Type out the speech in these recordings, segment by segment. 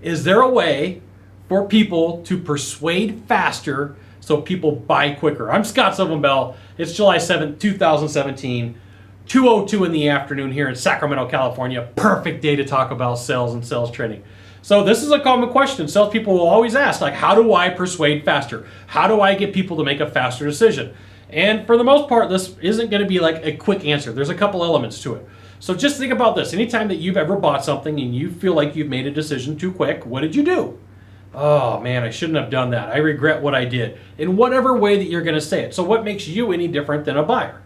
Is there a way for people to persuade faster so people buy quicker? I'm Scott Sylvan Bell. It's July 7th, 2017, 2:02 in the afternoon here in Sacramento, California. Perfect day to talk about sales and sales training. So this is a common question. Salespeople will always ask, like, how do I persuade faster? How do I get people to make a faster decision? And for the most part, this isn't going to be like a quick answer. There's a couple elements to it. So just think about this. Anytime that you've ever bought something and you feel like you've made a decision too quick, what did you do? Oh man, I shouldn't have done that. I regret what I did. In whatever way that you're going to say it. So what makes you any different than a buyer?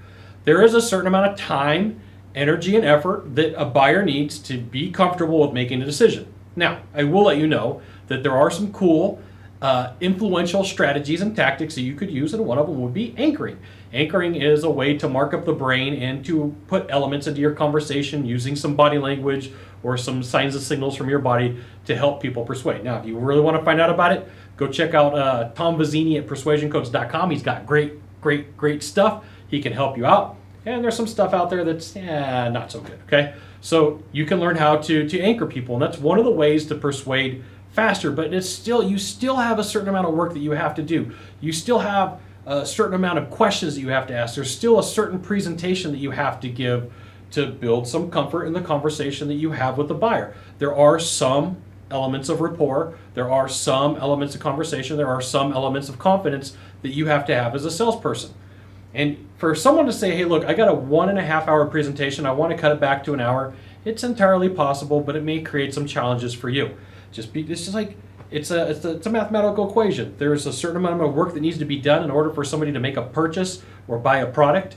There is a certain amount of time, energy, and effort that a buyer needs to be comfortable with making a decision. Now, I will let you know that there are some cool, influential strategies and tactics that you could use, and one of them would be anchoring. Anchoring is a way to mark up the brain and to put elements into your conversation using some body language or some signs and signals from your body to help people persuade. Now, if you really want to find out about it, go check out Tom Vazzini at persuasioncoach.com. He's got great stuff. He can help you out. And there's some stuff out there that's not so good, okay? So you can learn how to anchor people, and that's one of the ways to persuade faster, but you still have a certain amount of work that you have to do. You still have a certain amount of questions that you have to ask. There's still a certain presentation that you have to give to build some comfort in the conversation that you have with the buyer. There are some elements of rapport. There are some elements of conversation. There are some elements of confidence that you have to have as a salesperson. And for someone to say, hey, look, I got a 1.5 hour presentation. I want to cut it back to an hour. It's entirely possible, but it may create some challenges for you. It's just like, it's a mathematical equation. There's a certain amount of work that needs to be done in order for somebody to make a purchase or buy a product.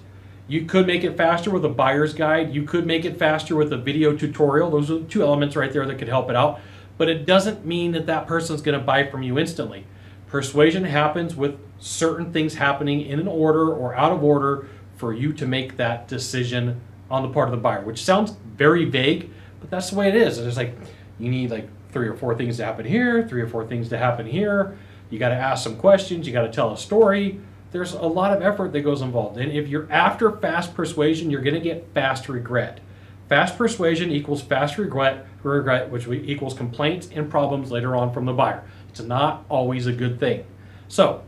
You could make it faster with a buyer's guide. You could make it faster with a video tutorial. Those are the two elements right there that could help it out. But it doesn't mean that that person's going to buy from you instantly. Persuasion happens with certain things happening in an order or out of order for you to make that decision on the part of the buyer, which sounds very vague, but that's the way it is. It's like you need like 3 or 4 things to happen here, 3 or 4 things to happen here. You got to ask some questions. You got to tell a story. There's a lot of effort that goes involved. And if you're after fast persuasion, you're going to get fast regret. Fast persuasion equals fast regret, which equals complaints and problems later on from the buyer. It's not always a good thing. So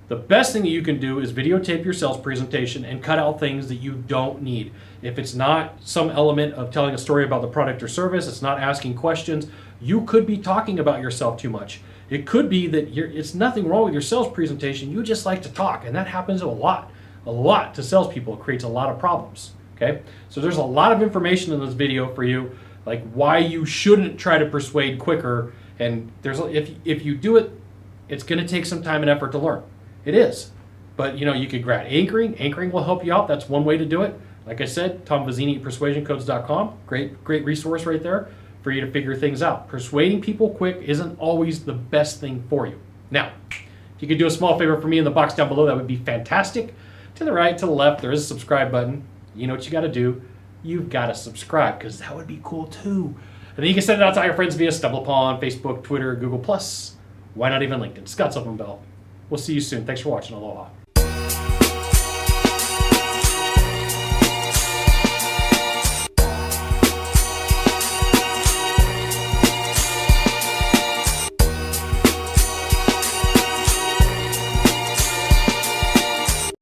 the best thing that you can do is videotape your sales presentation and cut out things that you don't need. If it's not some element of telling a story about the product or service, it's not asking questions, you could be talking about yourself too much. It could be that it's nothing wrong with your sales presentation, you just like to talk, and that happens a lot to salespeople. It creates a lot of problems, okay? So there's a lot of information in this video for you, like why you shouldn't try to persuade quicker, and if you do it, it's gonna take some time and effort to learn. It is, but you could grab anchoring. Anchoring will help you out. That's one way to do it. Like I said, Tom Vazzini at persuasioncoach.com. Great resource right there for you to figure things out. Persuading people quick isn't always the best thing for you. Now, if you could do a small favor for me in the box down below, that would be fantastic. To the right, to the left, there is a subscribe button. You know what you got to do. You've got to subscribe because that would be cool too. And then you can send it out to all your friends via StumbleUpon, Facebook, Twitter, Google+. Why not even LinkedIn? Scott Sylvan Bell. We'll see you soon. Thanks for watching. Aloha.